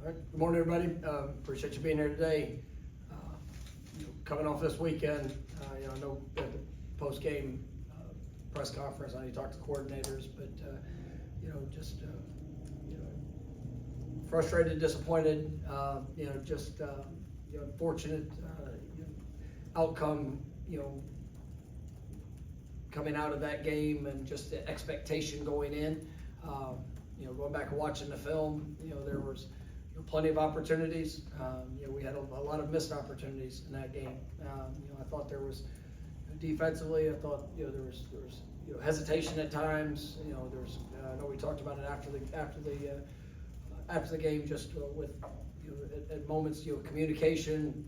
All right. Good morning, everybody. Appreciate you being here today. Coming off this weekend, I know at the post-game press conference, I know you talked to coordinators, but just frustrated, disappointed. Fortunate outcome. Coming out of that game and just the expectation going in. Going back and watching the film, there was plenty of opportunities. We had a lot of missed opportunities in that game. I thought there was defensively. I thought there was hesitation at times. I know we talked about it after the game, just with at moments communication,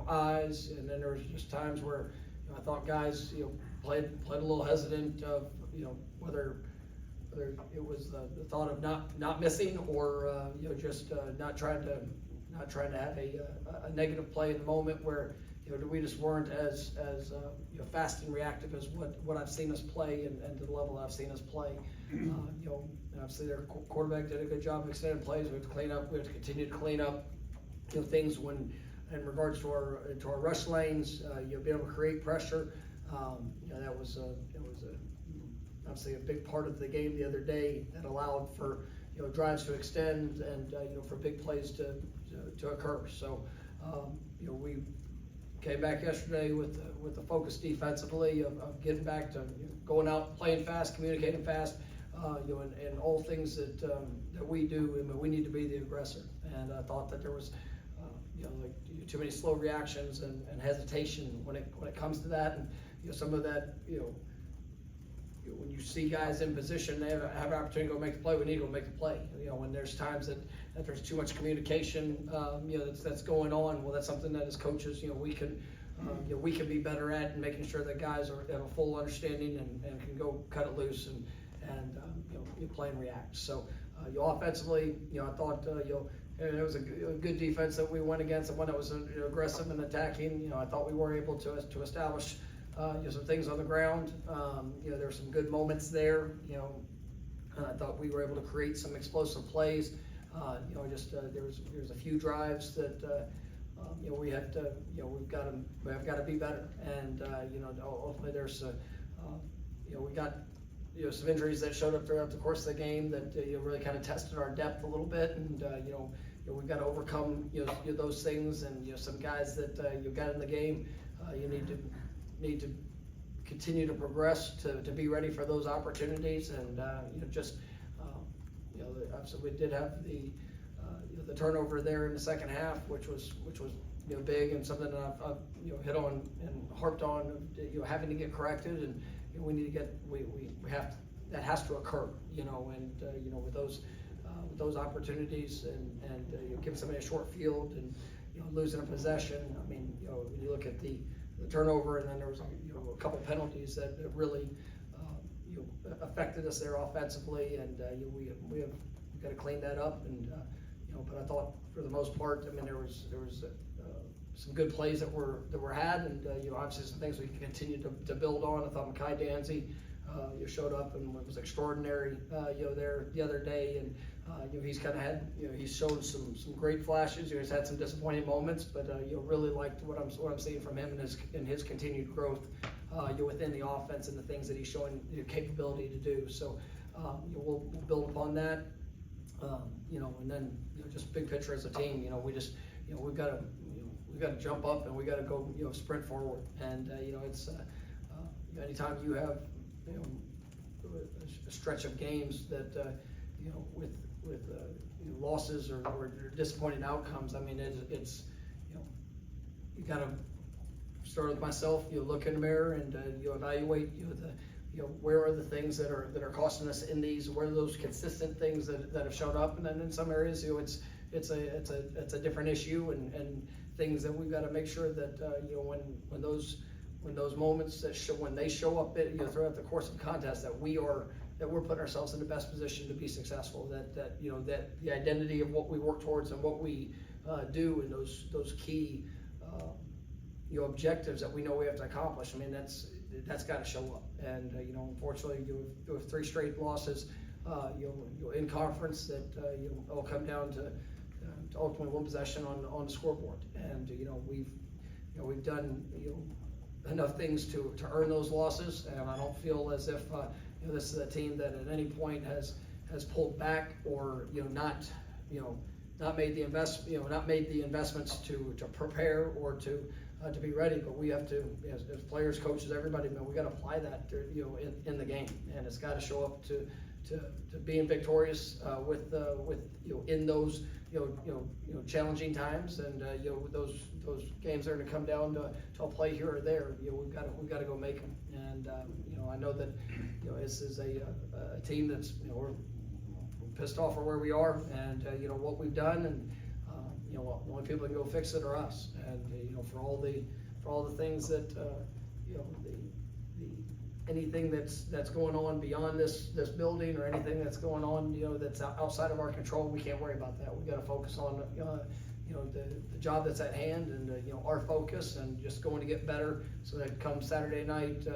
eyes, and then there was just times where I thought guys played a little hesitant of whether it was the thought of not missing or just not trying to have a negative play in the moment where we just weren't as fast and reactive as what I've seen us play and to the level I've seen us play. Obviously their quarterback did a good job of extending plays. We have to clean up. We have to continue to clean up things when in regards to our rush lanes. Be able to create pressure. That was obviously a big part of the game the other day that allowed for drives to extend and for big plays to occur. So we came back yesterday with the focus defensively of getting back to going out, playing fast, communicating fast, and all things that we do. I mean, we need to be the aggressor, and I thought that there was too many slow reactions and hesitation when it comes to that, and some of that when you see guys in position, they have an opportunity to go make the play. We need to go make the play. When there's times that there's too much communication, that's going on. Well, that's something that as coaches, we can be better at, and making sure that guys have a full understanding and can go cut it loose and play and react. So, offensively, I thought it was a good defense that we went against, and one that was aggressive and attacking. I thought we were able to establish some things on the ground. There were some good moments there. And I thought we were able to create some explosive plays. There was a few drives that we have got to be better. And ultimately there's we got some injuries that showed up throughout the course of the game that really kind of tested our depth a little bit, and we've got to overcome those things, and some guys that you got in the game, you need to continue to progress to be ready for those opportunities. And obviously we did have the turnover there in the second half, which was big, and something that I've hit on and harped on, having to get corrected, and we need to get we have to, that has to occur, and with those opportunities and giving somebody a short field and losing a possession. I mean, when you look at the turnover, and then there was a couple penalties that really affected us there offensively, and we've got to clean that up. And but I thought for the most part, I mean, there was some good plays that were had, and obviously some things we can continue to build on. I thought Mekhi Danzy showed up and was extraordinary there the other day, and he's kind of had he's shown some great flashes. He's had some disappointing moments, but really liked what I'm seeing from him and his continued growth within the offense and the things that he's showing the capability to do. So we'll build upon that, and then just big picture as a team, we've got to jump up, and we got to go sprint forward. And it's anytime you have a stretch of games that with losses or disappointing outcomes, I mean it's you got to start with myself. Look in the mirror and evaluate where are the things that are costing us in these, where are those consistent things that have shown up, and then in some areas it's a different issue, and things that we've got to make sure that when those moments when they show up throughout the course of the contest, that we're putting ourselves in the best position to be successful, that the identity of what we work towards and what we do, and those key objectives that we know we have to accomplish. I mean, that's got to show up. And unfortunately, you have 3 straight losses in conference that all come down to ultimately one possession on the scoreboard. And we've done enough things to earn those losses, and I don't feel as if this is a team that at any point has pulled back or not made the investments to prepare or to be ready. But we have to, as players, coaches, everybody, we got to apply that in the game, and it's got to show up to being victorious with in those challenging times, and those games are going to come down to a play here or there. We've got to go make them, and I know that this is a team that's we're pissed off for where we are, and what we've done, and the only people that can go fix it are us, and for all the things that anything that's going on beyond this building, or anything that's going on that's outside of our control, we can't worry about that. We got to focus on the job that's at hand, and our focus, and just going to get better, so that come Saturday night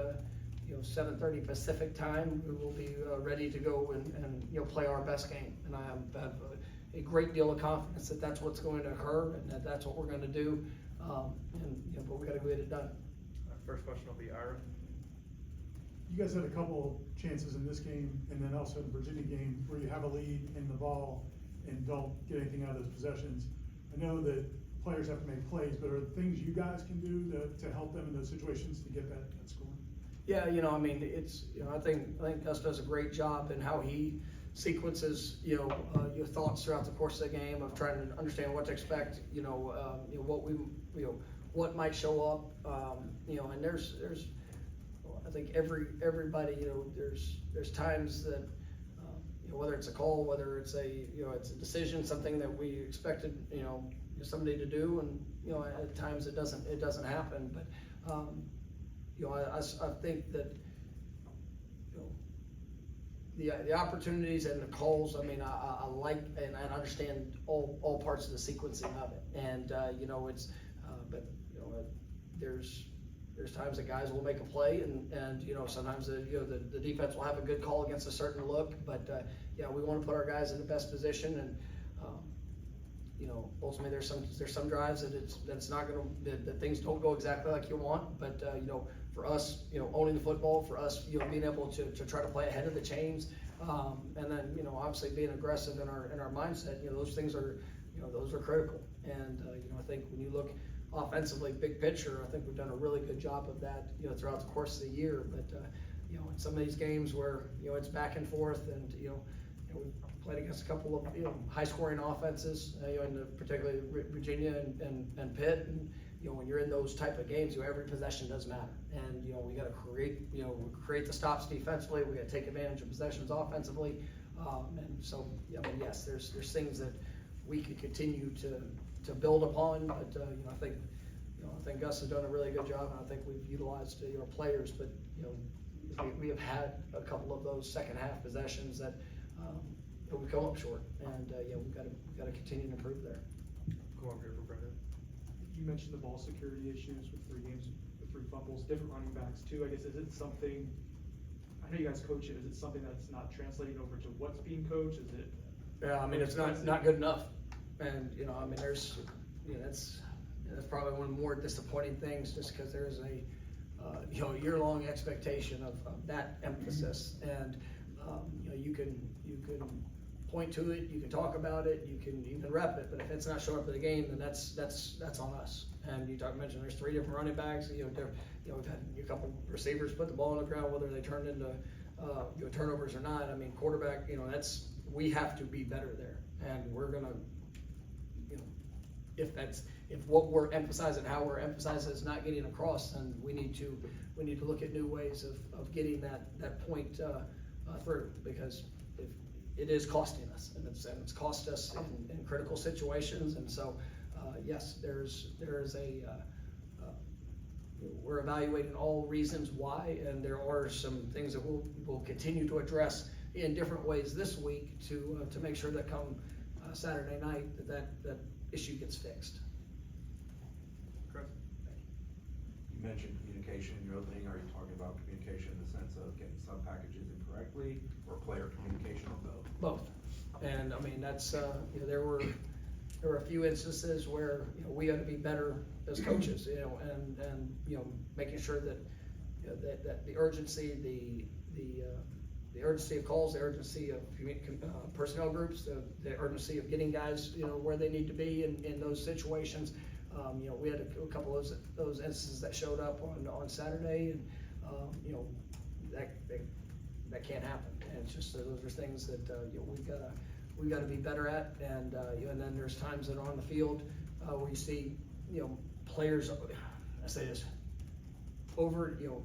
7:30 Pacific time, we will be ready to go and play our best game. And I have a great deal of confidence that that's what's going to occur, and that's what we're going to do. But we got to go get it done. Our first question will be Ira. You guys had a couple chances in this game, and then also in the Virginia game, where you have a lead in the ball and don't get anything out of those possessions. I know that players have to make plays, but are there things you guys can do to help them in those situations to get that score? Yeah, it's I think Gus does a great job in how he sequences your thoughts throughout the course of the game, of trying to understand what to expect, what might show up, and there's I think everybody there's times that whether it's a call, whether it's it's a decision, something that we expected somebody to do, and at times it doesn't happen, but I think that the opportunities and the calls, I like and I understand all parts of the sequencing of it, and it's but there's times that guys will make a play, and sometimes the defense will have a good call against a certain look, but we want to put our guys in the best position, and ultimately there's some drives that it's not going to, that things don't go exactly like you want, but for us, owning the football, for us, being able to try to play ahead of the chains, and then obviously being aggressive in our mindset, those things are those are critical, and I think when you look offensively, big picture, I think we've done a really good job of that throughout the course of the year, but in some of these games where it's back and forth, and we've played against a couple of high scoring offenses, particularly Virginia and Pitt, and when you're in those type of games, every possession does matter, and we got to create the stops defensively. We got to take advantage of possessions offensively, and so yes, there's things that we could continue to build upon, but I think Gus has done a really good job, and I think we've utilized our players, but we have had a couple of those second half possessions that we come up short, and we've got to continue to improve there. Go over here for Brendan. You mentioned the ball security issues with 3 games with 3 fumbles, different running backs too. I guess, is it something, I know you guys coach it, is it something that's not translating over to what's being coached? Is it? Yeah, it's not good enough, and there's that's probably one of the more disappointing things, just because there's a year-long expectation of that emphasis, and you can point to it, you can talk about it, you can even rep it, but if it's not showing up for the game, then that's on us. And you mentioned there's 3 different running backs. We've had a couple receivers put the ball on the ground, whether they turned into turnovers or not. Quarterback, we have to be better there, and we're gonna, if what we're emphasizing, how we're emphasizing is not getting across, then we need to look at new ways of getting that point through, because it is costing us, and it's cost us in critical situations, and so yes, there is we're evaluating all reasons why, and there are some things that we'll continue to address in different ways this week to make sure that come Saturday night that issue gets fixed. Chris? You mentioned communication in your opening. Are you talking about communication in the sense of getting sub packages incorrectly, or player communication on both? Both, and that's there were there were a few instances where, you know, we had to be better as coaches, you know, and, you know, making sure that, you know, that the urgency, the urgency of calls, the urgency of personnel groups, the urgency of getting guys, you know, where they need to be in those situations. You know, we had a couple of those instances that showed up on Saturday, and, you know, that can't happen. And it's just, those are things that, you know, we've gotta be better at. And, you know, and then there's times that are on the field, where you see, you know, players, I say this, over, you know,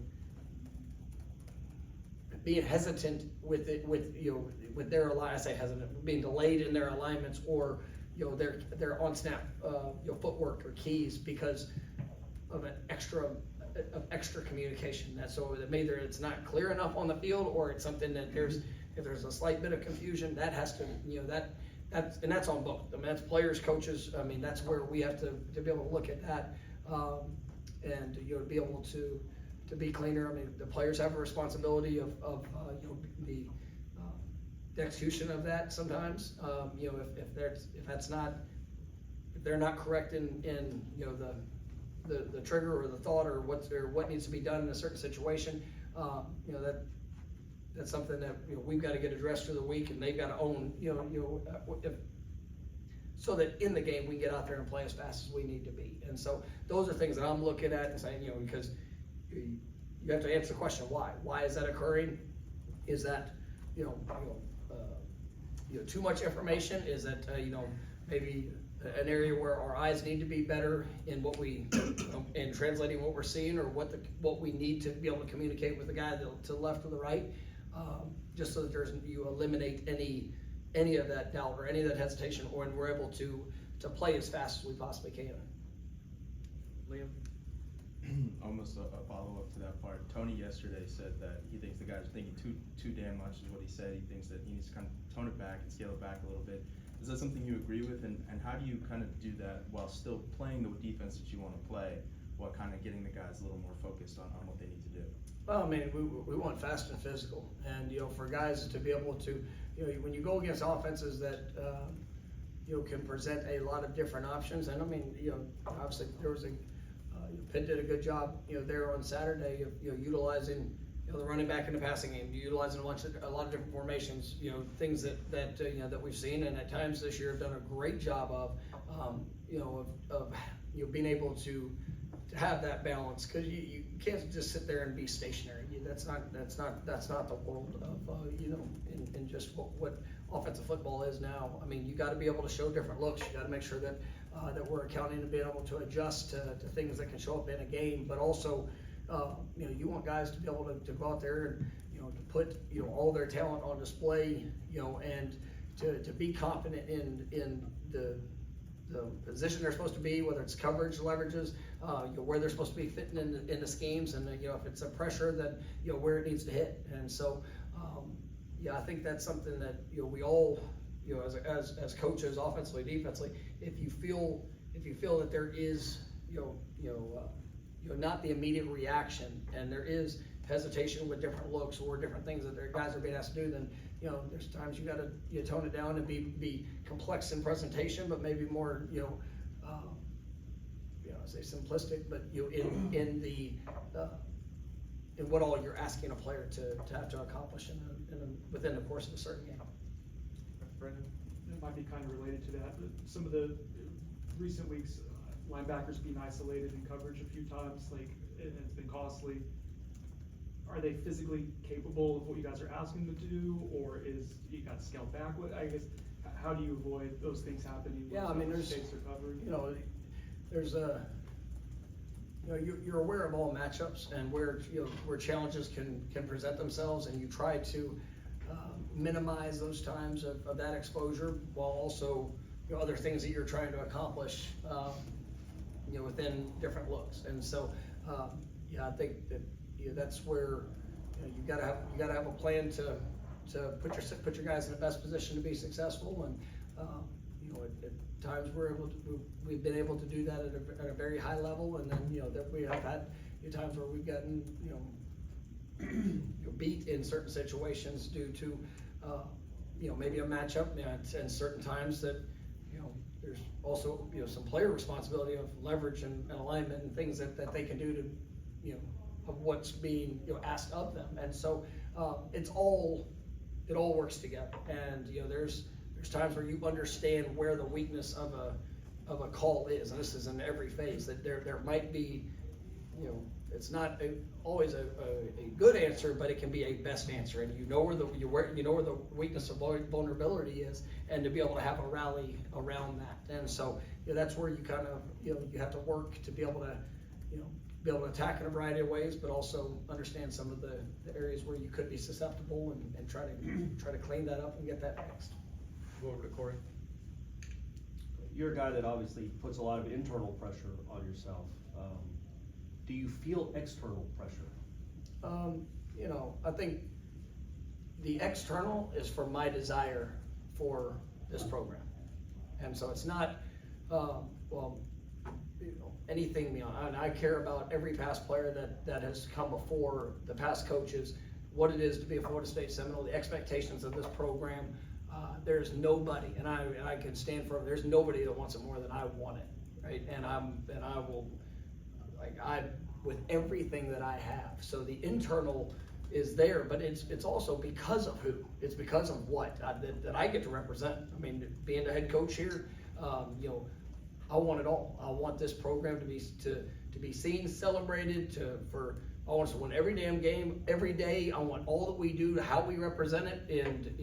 being hesitant with it, you know, with their I say hesitant, being delayed in their alignments, or, you know, their on snap, you know, footwork or keys because of an extra communication. That's so that either it's not clear enough on the field, or it's something that if there's a slight bit of confusion, that has to, you know, that's on both. I mean, that's players, coaches. I mean, that's where we have to be able to look at that, and, you know, be able to be cleaner. I mean, the players have a responsibility of you know, the execution of that sometimes. You know, if they're not correct in you know, the trigger or the thought or what needs to be done in a certain situation, you know, that's something that, you know, we've got to get addressed through the week, and they've got to own, so that in the game we can get out there and play as fast as we need to be. And so those are things that I'm looking at and saying, you know, because you have to answer the question, why? Why is that occurring? Is that, you know, too much information? Is that, you know, maybe an area where our eyes need to be better in what we, in translating what we're seeing, or what we need to be able to communicate with the guy to the left or the right, just so that you eliminate any of that doubt or any of that hesitation, or we're able to play as fast as we possibly can. Liam? Almost a follow-up to that part. Tony yesterday said that he thinks the guys are thinking too damn much is what he said. He thinks that he needs to kind of tone it back and scale it back a little bit. Is that something you agree with? And how do you kind of do that while still playing the defense that you want to play, while kind of getting the guys a little more focused on what they need to do? Well, I mean, we want fast and physical, and, you know, for guys to be able to, you know, when you go against offenses that, you know, can present a lot of different options. And I mean, you know, obviously there was Pitt did a good job, you know, there on Saturday of, you know, utilizing, you know, the running back in the passing game, utilizing a lot of different formations, you know, things that you know, that we've seen, and at times this year have done a great job of, you know, of you know, being able to have that balance, because you can't just sit there and be stationary. That's not the world of, you know, in just what offensive football is now. I mean, you got to be able to show different looks. You got to make sure that that we're accounting and being able to adjust to things that can show up in a game, but also, you know, you want guys to be able to go out there and, you know, to put, you know, all their talent on display, you know, and to be confident in the position they're supposed to be, whether it's coverage, leverages, you know, where they're supposed to be fitting in the schemes, and, you know, if it's a pressure, then, you know, where it needs to hit. And so, yeah, I think that's something that, you know, we all, you know, as coaches, offensively, defensively, if you feel that there is, not the immediate reaction, and there is hesitation with different looks or different things that their guys are being asked to do, then, you know, there's times you got to tone it down and be complex in presentation, but maybe more, I say simplistic, but, you know, in what all you're asking a player to have to accomplish within the course of a certain game. Brendan? It might be kind of related to that, but some of the recent weeks, linebackers being isolated in coverage a few times, like, and it's been costly. Are they physically capable of what you guys are asking them to do, or is you got to scale back? What, I guess, how do you avoid those things happening? Yeah, I mean, there's, you know, there's a, you know, you're aware of all matchups and where, you know, where challenges can present themselves, and you try to minimize those times of that exposure, while also, you know, other things that you're trying to accomplish, you know, within different looks. And so, yeah, I think that, you know, that's where, you know, you gotta have a plan to put your guys in the best position to be successful. And you know, at times we've been able to do that at a very high level, and then, you know, that we have had, you know, times where we've gotten, you know, beat in certain situations due to, you know, maybe a matchup, and certain times that, you know, there's also, you know, some player responsibility of leverage and alignment and things that they can do to, you know, of what's being, you know, asked of them. And so, it all works together. And, you know, there's times where you understand where the weakness of a call is, and this is in every phase, that there might be, you know, it's not always a good answer, but it can be a best answer, and you know where the weakness of vulnerability is, and to be able to have a rally around that. And so, you know, that's where you kind of, you know, you have to work to be able to, you know, be able to attack in a variety of ways, but also understand some of the areas where you could be susceptible, and try to clean that up and get that fixed. Go over to Corey. You're a guy that obviously puts a lot of internal pressure on yourself. Do you feel external pressure? You know, I think the external is for my desire for this program. And so it's not, well, you know, anything beyond. I care about every past player that has come before, the past coaches, what it is to be a Florida State Seminole, the expectations of this program. There's nobody, and I can stand for it, there's nobody that wants it more than I want it, right? And I will, with everything that I have. So the internal is there, but it's also because of who, it's because of what that I get to represent. I mean, being the head coach here, you know, I want it all. I want this program to be seen, celebrated, I want us to win every damn game, every day. I want all that we do, how we represent it,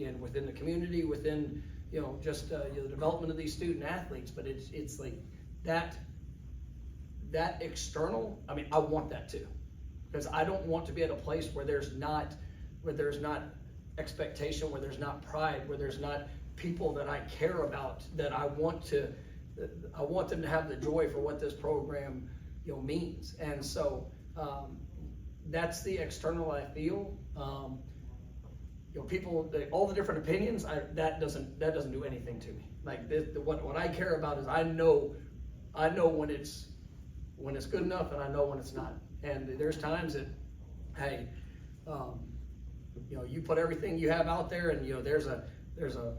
and within the community, within, you know, just you know, the development of these student athletes. But it's like that external. I mean, I want that too, because I don't want to be at a place where there's not expectation, where there's not pride, where there's not people that I care about, that I want them to have the joy for what this program, you know, means. And so, that's the external I feel. You know, people, all the different opinions, that doesn't do anything to me. Like what I care about is I know when it's good enough, and I know when it's not. And there's times that, hey, you know, you put everything you have out there, and you know, there's a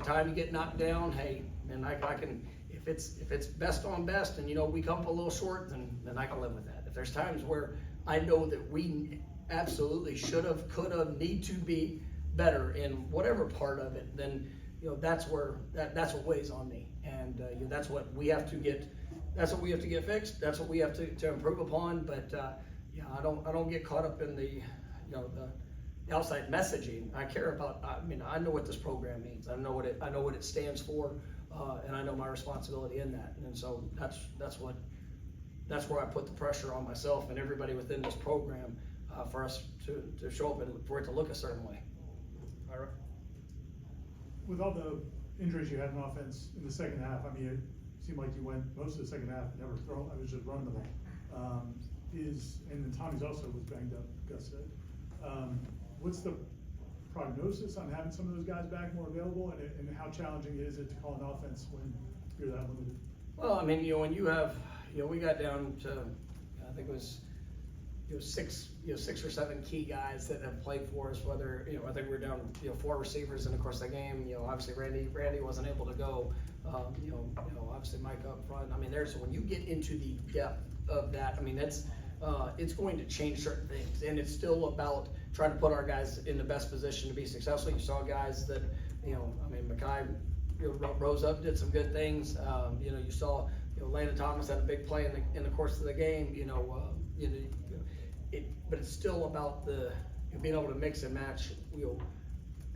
time you get knocked down. Hey, and I can, if it's best on best, and you know, we come up a little short, then I can live with that. If there's times where I know that we absolutely should have, could have, need to be better in whatever part of it, then, you know, that's what weighs on me. And you know, that's what we have to get fixed. That's what we have to improve upon. But yeah, I don't get caught up in the, you know, the outside messaging. I care about. I mean, I know what this program means. I know what it stands for, and I know my responsibility in that. And so that's where I put the pressure on myself and everybody within this program, for us to show up and for it to look a certain way. Ira? With all the injuries you had in offense in the second half, I mean, it seemed like you went most of the second half never throwing. I was just running the ball. And then Tommy's also was banged up, Gus said. What's the prognosis on having some of those guys back more available, and how challenging is it to call an offense when you're that limited? Well, I mean, you know, when you have, you know, we got down to, I think it was, you know, six or seven key guys that have played for us. Whether, you know, I think we were down, you know, 4 receivers in the course of the game. You know, obviously Randy wasn't able to go. You know, obviously Mike up front. I mean, when you get into the depth of that, I mean, it's going to change certain things, and it's still about trying to put our guys in the best position to be successful. You saw guys that, you know, I mean, Mackay, you know, rose up, did some good things. You know, you saw, you know, Landon Thomas had a big play in the course of the game. But it's still about being able to mix and match, you know,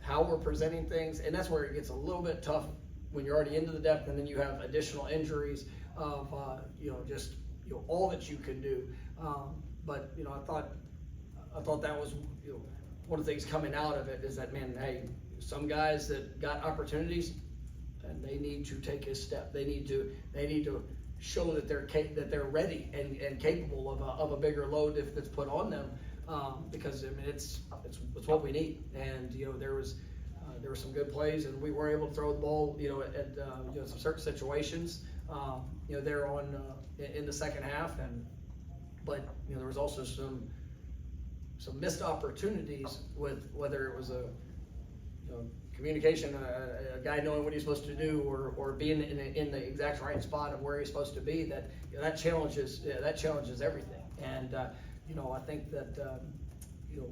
how we're presenting things, and that's where it gets a little bit tough when you're already into the depth, and then you have additional injuries of you know, just, you know, all that you can do. But you know, I thought that was, you know, one of the things coming out of it is that, man, hey, some guys that got opportunities, and they need to take a step. They need to show that they're ready and capable of a bigger load if it's put on them, because I mean it's what we need. And you know, there were some good plays, and we were able to throw the ball, you know, at you know, some certain situations, you know, there on in the second half, but you know, there was also some missed opportunities with whether it was communication, a guy knowing what he's supposed to do, or being in the exact right spot of where he's supposed to be, that, you know, that challenges everything. And, you know, I think that, you know,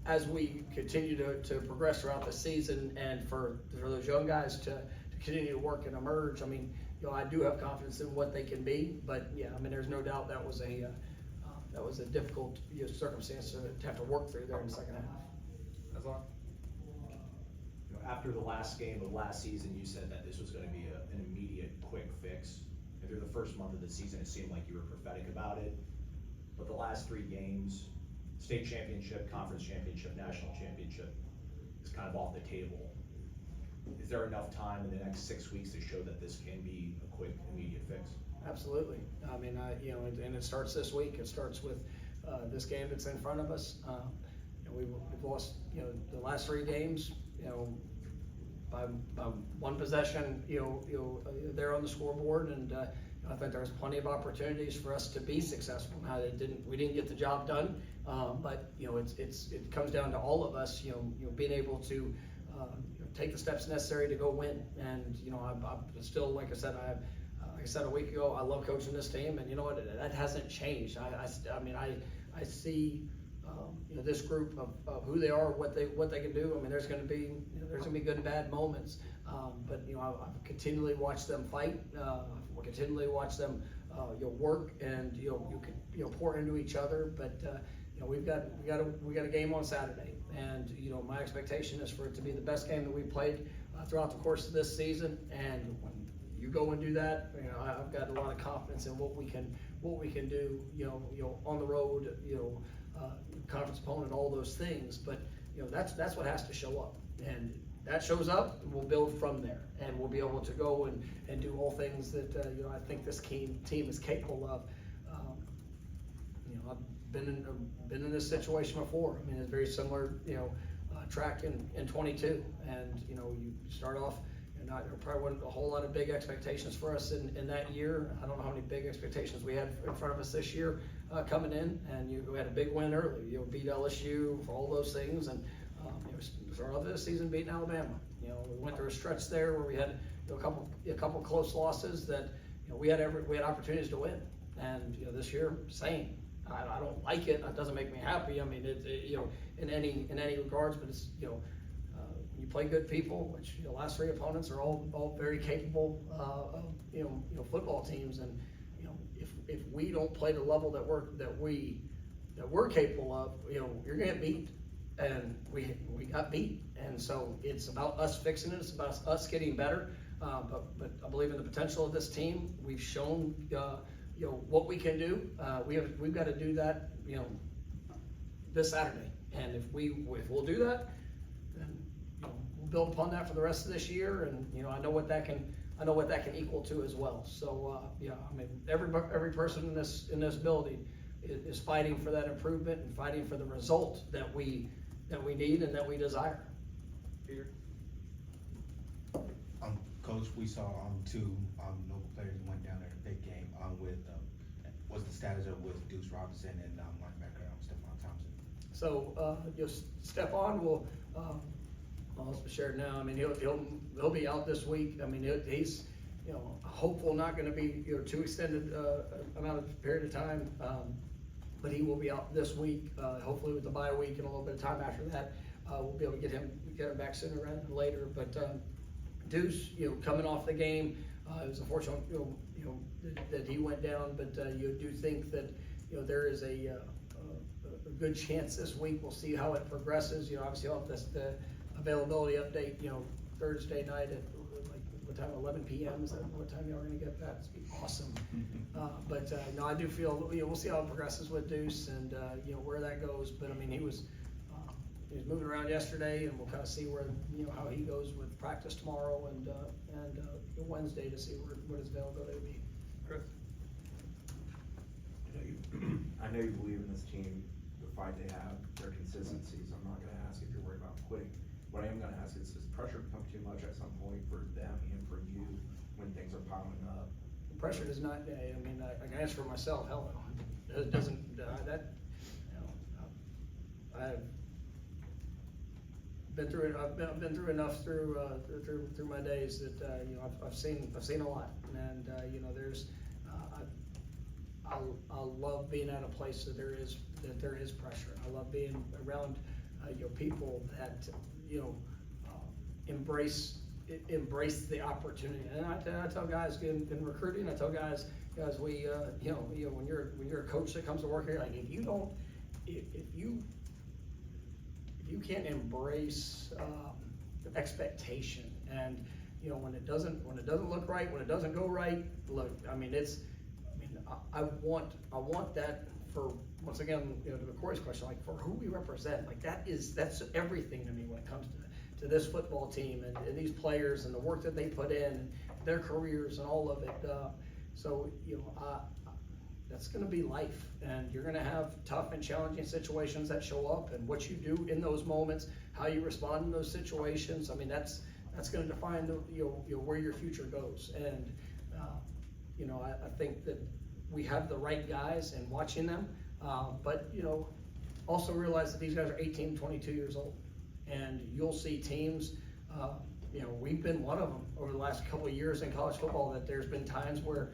as we continue to progress throughout the season, and for those young guys to continue to work and emerge, I mean, you know, I do have confidence in what they can be. But yeah, I mean, there's no doubt that was a difficult, you know, circumstance to have to work through there in the second half. That's all. You know, after the last game of last season, you said that this was gonna be an immediate, quick fix. And through the first month of the season, it seemed like you were prophetic about it. But the last 3 games, state championship, conference championship, national championship, is kind of off the table. Is there enough time in the next 6 weeks to show that this can be a quick, immediate fix? Absolutely. I mean, you know, and it starts this week. It starts with this game that's in front of us. You know, we've lost, you know, the last 3 games, you know, by 1 possession, you know, there on the scoreboard, and I think there's plenty of opportunities for us to be successful. Now, we didn't get the job done, but you know, it comes down to all of us, you know, being able to you know, take the steps necessary to go win. And you know, I'm still, like I said a week ago, I love coaching this team, and you know what, that hasn't changed. I mean, I see you know, this group of who they are, what they can do. I mean, there's going to be good and bad moments, but you know, I've continually watched them fight. We'll continually watch them you know, work, and you know, pour into each other. But you know, we got a game on Saturday, and you know, my expectation is for it to be the best game that we've played throughout the course of this season. And when you go and do that, you know, I've got a lot of confidence in what we can do. You know, on the road, you know, conference opponent, all those things. But you know, that's what has to show up, and that shows up, and we'll build from there, and we'll be able to go and do all things that you know, I think this team is capable of. You know, I've been in this situation before. I mean, it's very similar, you know, track in 22, and you know, you start off. There probably wasn't a whole lot of big expectations for us in that year. I don't know how many big expectations we had in front of us this year coming in, and we had a big win early. You know, beat LSU for all those things, and you know, started off this season beating Alabama. You know, we went through a stretch there where we had, you know, a couple close losses that, you know, we had opportunities to win. And you know, this year, same. I don't like it. It doesn't make me happy. I mean, you know, in any regards, but it's, you know, you play good people, which, you know, last 3 opponents are all very capable you know, football teams. And you know, if we don't play the level that we're capable of, you know, you're gonna get beat. And we got beat, and so it's about us fixing it. It's about us getting better. But I believe in the potential of this team. We've shown you know, what we can do. We've got to do that, you know, this Saturday. And if we'll do that, then you know, we'll build upon that for the rest of this year. And you know, I know what that can equal to as well. So yeah, I mean, every person in this building is fighting for that improvement and fighting for the result that we need and that we desire. Peter? Coach, we saw 2 local players who went down there in a big game with what's the status of with Deuce Robinson and linebacker Stephon Thompson? So you know, Stephon will I'll share it now. I mean, he'll be out this week. I mean, he's, you know, hopeful not going to be, you know, too extended amount of period of time. But he will be out this week, hopefully with the bye week and a little bit of time after that. We'll be able to get him back sooner rather than later. But Deuce, you know, coming off the game, it was unfortunate, you know, that he went down. But you do think that, you know, there is a good chance this week. We'll see how it progresses. You know, obviously I'll have the availability update, you know, Thursday night at like what time? 11 p.m. Is that what time y'all are gonna get that? It's gonna be awesome. But no, I do feel, you know, we'll see how it progresses with Deuce and you know, where that goes. But I mean, he was moving around yesterday, and we'll kind of see where, you know, how he goes with practice tomorrow and Wednesday to see what his availability will be. Chris? I know you believe in this team, the fight they have, their consistency, so I'm not gonna ask if you're worried about quitting. What I am gonna ask is, does pressure become too much at some point for them and for you when things are piling up? Pressure does not, I mean, I can answer for myself, hell, it doesn't, that, you know, I've been through it, I've been through enough through my days that, you know, I've seen a lot, and, you know, I love being at a place that there is pressure. I love being around, you know, people that, you know, embrace the opportunity. And I tell guys in recruiting, I tell guys, we, you know, when you're a coach that comes to work here, like, if you can't embrace expectation, and, you know, when it doesn't look right, when it doesn't go right, look, I want that for, once again, you know, to Corey's question, like, for who we represent, like, that's everything to me when it comes to this football team and these players and the work that they put in, their careers and all of it. So, you know, that's gonna be life, and you're gonna have tough and challenging situations that show up, and what you do in those moments, how you respond in those situations. I mean, that's gonna define you know, where your future goes. And, you know, I think that we have the right guys and watching them, but, you know, also realize that these guys are 18, 22 years old, and you'll see teams, you know, we've been one of them over the last couple of years in college football, that there's been times where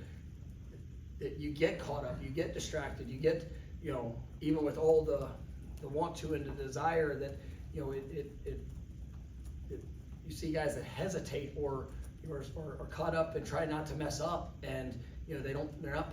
you get caught up, you get distracted, you get, you know, even with all the want to and the desire that, you know, you see guys that hesitate or are caught up and try not to mess up, and, you know, they're not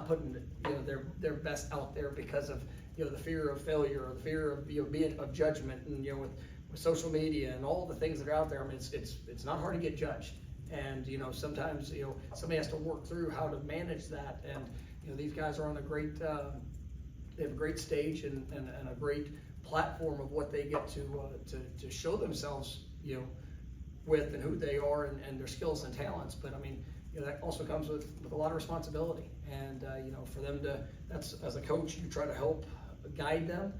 putting, you know, their best out there because of, you know, the fear of failure or the fear of, you know, of judgment. And, you know, with social media and all the things that are out there, I mean, it's not hard to get judged. And, you know, sometimes, you know, somebody has to work through how to manage that. And, you know, these guys are on a great, they have a great stage and a great platform of what they get to show themselves, you know, with and who they are and their skills and talents. But I mean, you know, that also comes with a lot of responsibility. And, you know, for them that's, as a coach, you try to help guide them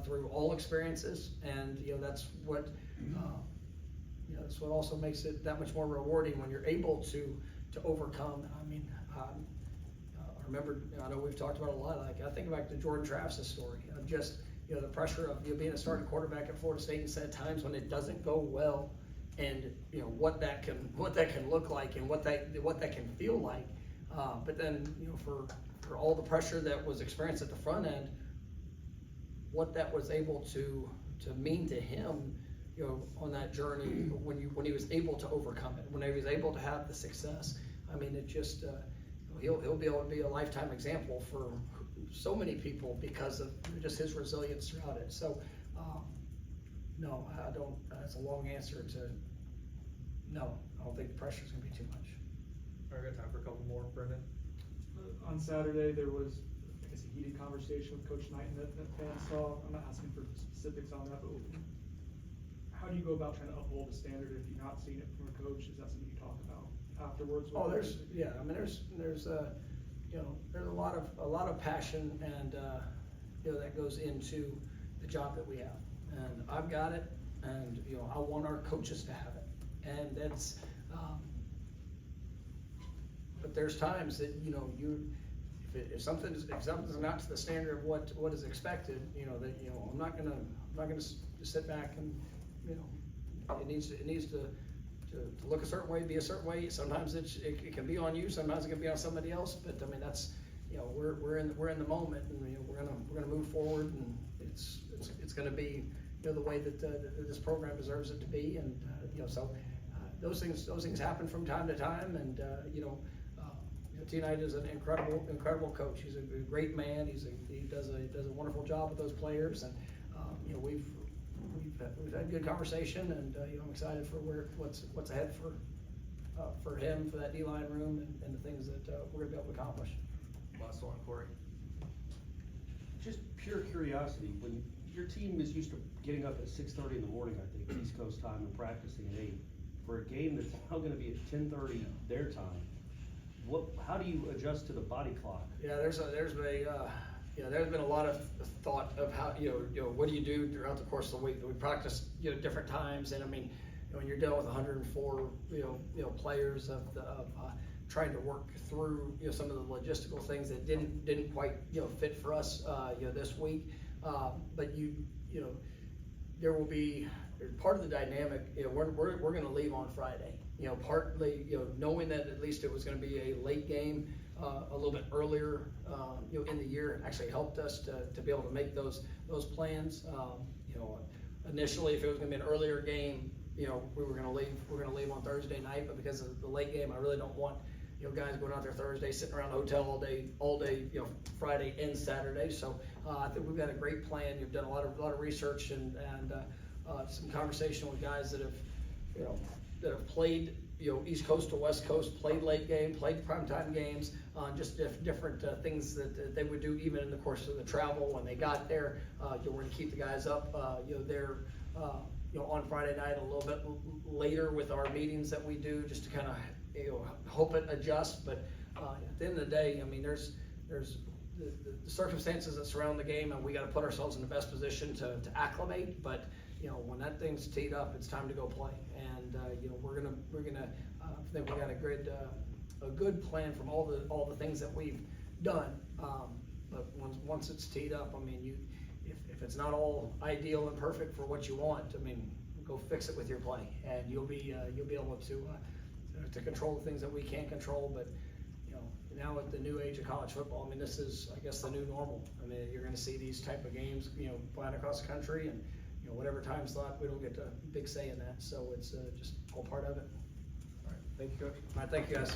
through all experiences. And, you know, that's what, you know, that's what also makes it that much more rewarding when you're able to overcome. I mean, I remember, I know we've talked about it a lot, like, I think back to Jordan Travis's story of just, you know, the pressure of, you know, being a starting quarterback at Florida State, and said times when it doesn't go well, and, you know, what that can look like and what that can feel like. But then, you know, for all the pressure that was experienced at the front end, what that was able to mean to him, you know, on that journey, when he was able to overcome it, when he was able to have the success. I mean, it just, he'll be able to be a lifetime example for so many people because of just his resilience throughout it. So, no, I don't, that's a long answer to, no, I don't think the pressure's gonna be too much. All right, got time for a couple more, Brendan? On Saturday, there was, I guess, a heated conversation with Coach Knighton that fans saw. I'm not asking for specifics on that, but how do you go about trying to uphold the standard if you're not seeing it from a coach? Is that something you talk about afterwards? Oh, there's you know, there's a lot of passion and, you know, that goes into the job that we have. And I've got it, and, you know, I want our coaches to have it. And that's, but there's times that, you know, if something's not to the standard of what is expected, you know, that, you know, I'm not gonna sit back and, you know, it needs to look a certain way, be a certain way. Sometimes it can be on you, sometimes it can be on somebody else. But I mean, that's, you know, we're in the moment, and, you know, we're gonna move forward, and it's gonna be, you know, the way that this program deserves it to be. And, you know, so those things happen from time to time. And, you know, T. Knight is an incredible coach. He's a great man. He does a wonderful job with those players. And, you know, we've had good conversation, and, you know, I'm excited for what's ahead for him, for that D-line room, and the things that we're gonna be able to accomplish. Last one, Corey. Just pure curiosity, when your team is used to getting up at 6:30 in the morning, I think, East Coast time, and practicing at 8, for a game that's now gonna be at 10:30 their time, how do you adjust to the body clock? Yeah, there's been a lot of thought of how, you know, what do you do throughout the course of the week? We practice, you know, different times. And I mean, you know, when you're dealing with 104, you know, players of trying to work through, you know, some of the logistical things that didn't quite, you know, fit for us, you know, this week. But you know, there will be part of the dynamic, we're gonna leave on Friday. Partly, knowing that at least it was gonna be a late game, a little bit earlier, in the year, actually helped us to be able to make those plans. Initially, if it was gonna be an earlier game, we were gonna leave on Thursday night, but because of the late game, I really don't want, guys going out there Thursday, sitting around the hotel all day, Friday and Saturday. So, I think we've got a great plan. You've done a lot of research and some conversation with guys that have played, East Coast to West Coast, played late game, played primetime games, just different things that they would do even in the course of the travel when they got there. We're gonna keep the guys up, there, on Friday night a little bit later with our meetings that we do, just to kind of, hope it adjusts. But at the end of the day, I mean, there's the circumstances that surround the game, and we got to put ourselves in the best position to acclimate. But when that thing's teed up, it's time to go play. And we're gonna I think we got a good plan from all the things that we've done. But once it's teed up, I mean, if it's not all ideal and perfect for what you want, I mean, go fix it with your play, and you'll be able to control the things that we can't control. But now at the new age of college football, I mean, this is, I guess, the new normal. I mean, you're gonna see these type of games, flying across the country, and whatever time slot, we don't get a big say in that. So it's just all part of it. All right, thank you, Coach. All right, thank you guys.